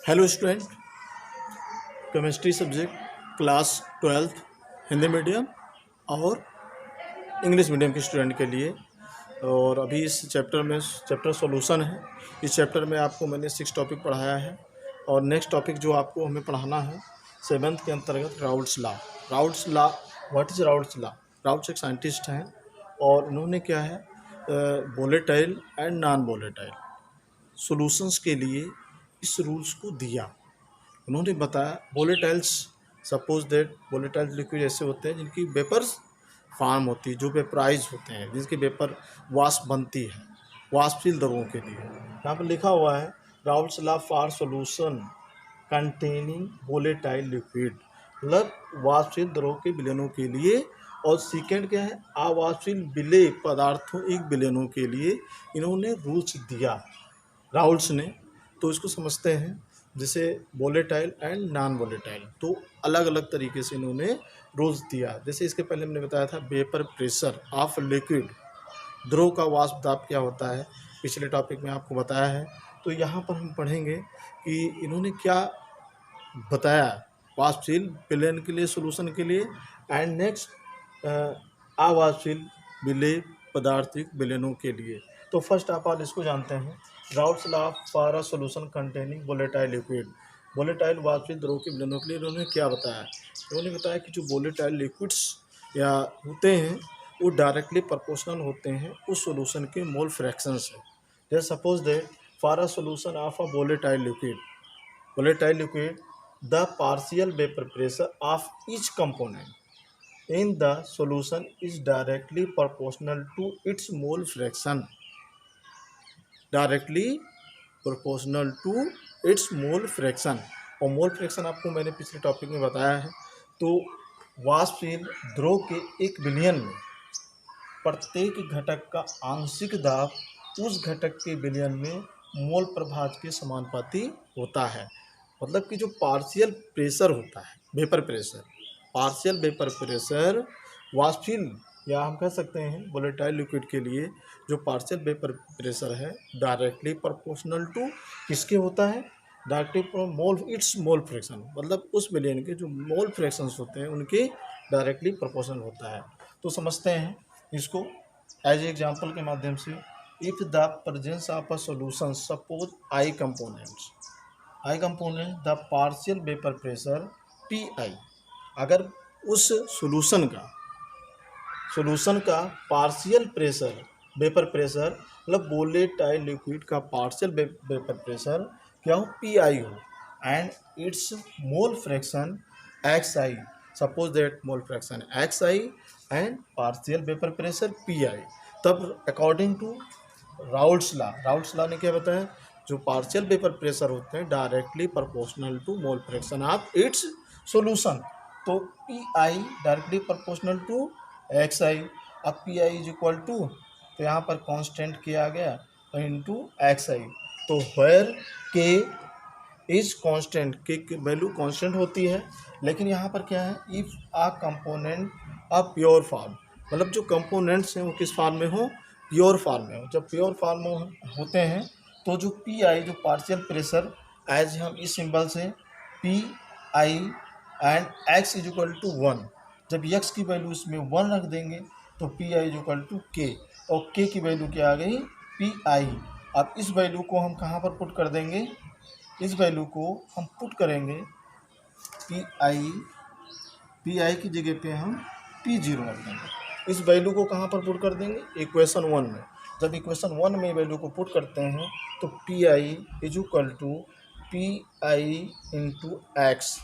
Hello student, chemistry subject class 12th Hindi medium और English medium के student के लिए। और अभी इस चैप्टर सॉल्यूशन है। इस चैप्टर में आपको मैंने 6 टॉपिक पढ़ाया है और नेक्स्ट टॉपिक जो आपको हमें पढ़ाना है 7th के अंतर्गत Raoult's law. What is Raoult's law? Raoult's एक साइंटिस्ट हैं और इन्होंने क्या है volatile and non volatile solutions के लिए इस रूल्स को दिया। उन्होंने बताया volatiles, suppose that volatile liquid ऐसे होते हैं जिनकी वेपर्स फॉर्म होती है, जो वेपराइज होते हैं, जिसकी वेपर वाष्प बनती है वाष्पशील द्रवों के लिए। यहाँ पर लिखा हुआ है Raoult's law for solution containing volatile liquid, मतलब वाष्पशील द्रवों के विलयनों के लिए। और सेकेंड क्या है, अवाष्पशील विलेय पदार्थों एक विलयनों के लिए इन्होंने रूल्स दिया राउल्ट्स ने। तो इसको समझते हैं जैसे वोलेटाइल एंड नॉन वोलेटाइल, तो अलग अलग तरीके से इन्होंने रूल्स दिया। जैसे इसके पहले हमने बताया था वेपर प्रेशर ऑफ लिक्विड, द्रव का वाष्प दाब क्या होता है, पिछले टॉपिक में आपको बताया है। तो यहाँ पर हम पढ़ेंगे कि इन्होंने क्या बताया वाष्पशील विलयन के लिए, सॉल्यूशन के लिए, एंड नेक्स्ट अवाष्पशील विलेय पदार्थिक विलयनों के लिए। तो फर्स्ट आप आज इसको जानते हैं, Raoult's law for a solution containing volatile liquid. Volatile वाष्पशील द्रव के विलयनों के लिए इन्होंने क्या बताया? इन्होंने बताया कि जो वोलेटाइल लिक्विड्स या होते हैं वो डायरेक्टली प्रोपोर्शनल होते हैं उस सॉल्यूशन के मोल फ्रैक्शन से। जैसे suppose that for a solution of a volatile liquid the partial vapour pressure of each component in the solution is directly proportional to its mole fraction, directly proportional to its mole fraction. और mole fraction आपको मैंने पिछले topic में बताया है। तो वाष्पशील द्रव के एक विलयन में प्रत्येक घटक का आंशिक दाब उस घटक के विलयन में मोल प्रभाज के समानुपाती होता है। मतलब कि जो पार्शियल प्रेशर होता है, vapour pressure, partial vapour pressure वाष्पशील या हम कह सकते हैं वोलेटाइल लिक्विड के लिए जो पार्शियल वेपर प्रेशर है डायरेक्टली प्रोपोर्शनल टू किसके होता है, directly mole it's mole fraction, मतलब उस विलयन के जो मोल फ्रैक्शंस होते हैं उनके डायरेक्टली प्रोपोर्शनल होता है। तो समझते हैं इसको एज एग्जांपल के माध्यम से। If the presence of a solution suppose I component the partial vapour pressure P I, अगर उस सॉल्यूशन का पार्शियल प्रेशर वेपर प्रेशर मतलब वोलेटाइल लिक्विड का पार्शियल वेपर प्रेशर क्या हो, पी आई हो, and it's mole fraction x I, suppose that mole fraction x I and partial vapour pressure P I, तब according to Raoult's law ने क्या बताया, जो पार्शियल वेपर प्रेशर होते हैं directly proportional to mole fraction of its solution. तो P I directly proportional to X I. अब P I is equal to, तो यहाँ पर कांस्टेंट किया गया इंटू एक्स आई। तो where k is constant, k value constant होती है, लेकिन यहाँ पर क्या है, if a component a pure form, मतलब जो कंपोनेंट्स हैं वो किस फॉर्म में हो, प्योर फॉर्म में हो। जब प्योर फॉर्म में होते हैं तो जो पी आई, जो पार्शियल प्रेशर, एज हम इस सिंबल से p i and x is equal to 1, जब एक्स की वैल्यू इसमें 1 रख देंगे तो P I is equal to k, और के की वैल्यू क्या आ गई, पी आई। अब इस वैल्यू को हम कहाँ पर पुट कर देंगे, इस वैल्यू को हम पुट करेंगे पी आई की जगह पे हम P0 रख देंगे। इस वैल्यू को कहाँ पर पुट कर देंगे, इक्वेशन 1 में। जब इक्वेशन 1 में वैल्यू को पुट करते हैं तो P I is equal to p i into x,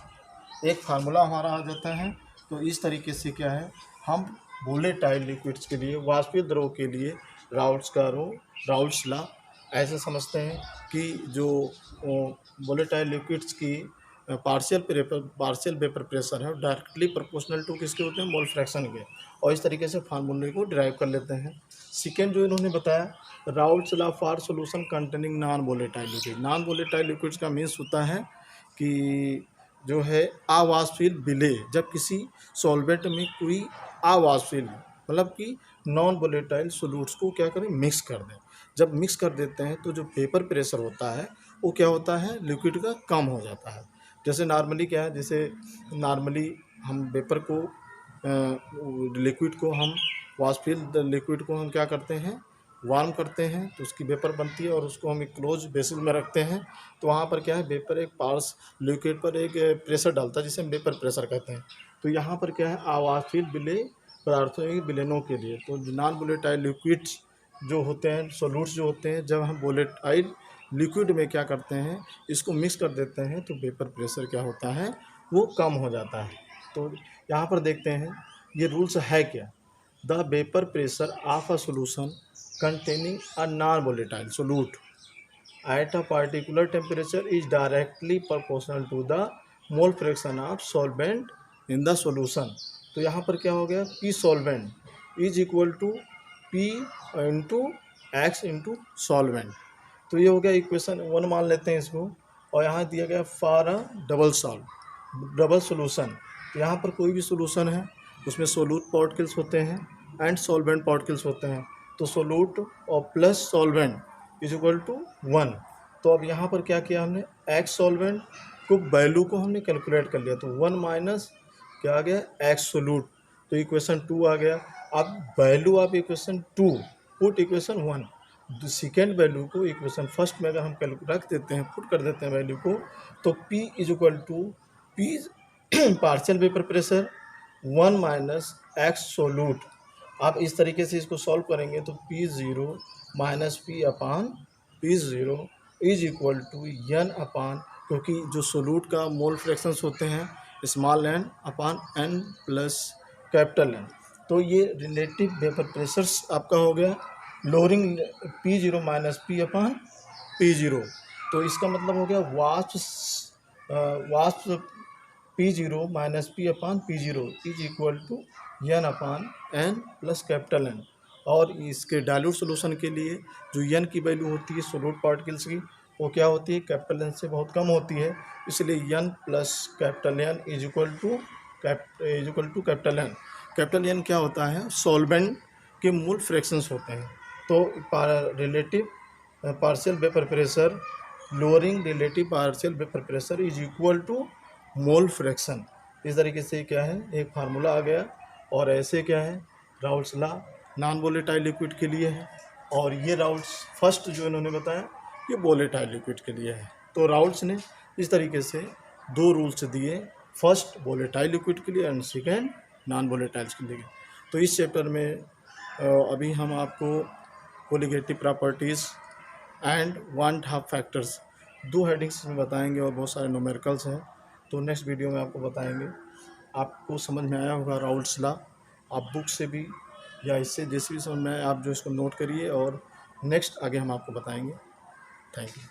एक फार्मूला हमारा आ जाता है। तो इस तरीके से क्या है, हम वोलेटाइल लिक्विड्स के लिए, वाष्पीय द्रव के लिए राउल्ट्स लॉ ऐसे समझते हैं कि जो वोलेटाइल लिक्विड्स की पार्शियल वेपर प्रेशर है डायरेक्टली प्रोपोर्शनल टू किसके होते हैं, मोल फ्रैक्शन के, और इस तरीके से फार्मूले को डिराइव कर लेते हैं। सेकेंड जो इन्होंने बताया Raoult's law for solution containing non volatile liquid. Non volatile liquids का मीन्स होता है कि जो है अवाष्पशील विलेय, जब किसी सॉल्वेंट में कोई अवाष्पशील मतलब कि नॉन वोलेटाइल सोल्यूट्स को क्या करें, मिक्स कर दें। जब मिक्स कर देते हैं तो जो वेपर प्रेशर होता है वो क्या होता है, लिक्विड का कम हो जाता है। जैसे नॉर्मली क्या है, जैसे नॉर्मली हम वेपर को लिक्विड को हम वाष्पशील लिक्विड को हम क्या करते हैं, वार्म करते हैं तो उसकी वेपर बनती है और उसको हम एक क्लोज बेसिन में रखते हैं। तो वहाँ पर क्या है, वेपर एक पार्स लिक्विड पर एक प्रेशर डालता है जिसे हम वेपर प्रेशर कहते हैं। तो यहाँ पर क्या है, अवाष्पशील विलेय पदार्थों के विलयनों के लिए तो नॉन वोलेटाइल लिक्विड्स जो होते हैं, सोल्यूट्स जो होते हैं, जब हम वोलेटाइल लिक्विड में क्या करते हैं, इसको मिक्स कर देते हैं तो वेपर प्रेशर क्या होता है, वो कम हो जाता है। तो यहाँ पर देखते हैं ये रूल्स है क्या। The vapour pressure of a solution containing a non-volatile solute at a particular temperature is directly proportional to the mole fraction of solvent in the solution। तो यहाँ पर क्या हो गया, P solvent is equal to P into x into solvent. तो ये हो गया इक्वेशन 1 मान लेते हैं इसको। और यहाँ दिया गया फॉर अ डबल सोल्यूशन। तो यहाँ पर कोई भी सोल्यूशन है उसमें सोलूट पार्टिकल्स होते हैं एंड सॉल्वेंट पार्टिकल्स होते हैं। तो सोलूट और plus solvent is equal to 1। तो अब यहाँ पर क्या किया हमने, एक्स सॉल्वेंट को वैल्यू को हमने कैलकुलेट कर लिया। तो 1 माइनस क्या आ गया, एक्स सोलूट। तो इक्वेशन 2 आ गया। अब value of equation 2 put equation 1। Second value को इक्वेशन फर्स्ट में अगर हम रख देते हैं, पुट कर देते हैं वैल्यू को, तो P is equal to P partial vapour pressure 1 minus x solute. आप इस तरीके से इसको सॉल्व करेंगे तो P0 minus P upon P0 is equal to n upon, क्योंकि जो सोलूट का मोल फ्रैक्शंस होते हैं small n upon n plus capital N। तो ये रिलेटिव वेपर प्रेशर्स आपका हो गया lowering P0 minus P upon P0। तो इसका मतलब हो गया वाष्प P0 minus P upon P0 is equal to n upon n plus capital N। और इसके डाइल्यूट सोल्यूशन के लिए जो n की वैल्यू होती है सोलूट पार्टिकल्स की, वो क्या होती है, कैपिटल N से बहुत कम होती है। इसलिए n plus capital N is equal to capital N। Capital N क्या होता है, सॉल्वेंट के मूल फ्रैक्शंस होते हैं। तो relative partial vapour pressure lowering relative partial vapour pressure is equal to mole fraction. इस तरीके से क्या है, एक फार्मूला आ गया। और ऐसे क्या है, Raoult's law non volatile liquid के लिए है, और ये राउल्ट्स फर्स्ट जो इन्होंने बताया ये वोलेटाइल लिक्विड के लिए है। तो राउल्ट्स ने इस तरीके से 2 रूल्स दिए, फर्स्ट वोलेटाइल लिक्विड के लिए एंड सेकेंड नॉन वोलेटाइल्स के लिए। तो इस चैप्टर में अभी हम आपको colligative properties and one half factors 2 headings में बताएंगे और बहुत सारे न्यूमेरिकल्स हैं। तो नेक्स्ट वीडियो में आपको बताएंगे। आपको समझ में आया होगा राउल्ट्स लॉ, आप बुक से भी या इससे जैसे भी समझ में आए आप जो इसको नोट करिए और नेक्स्ट आगे हम आपको बताएंगे। Thank you.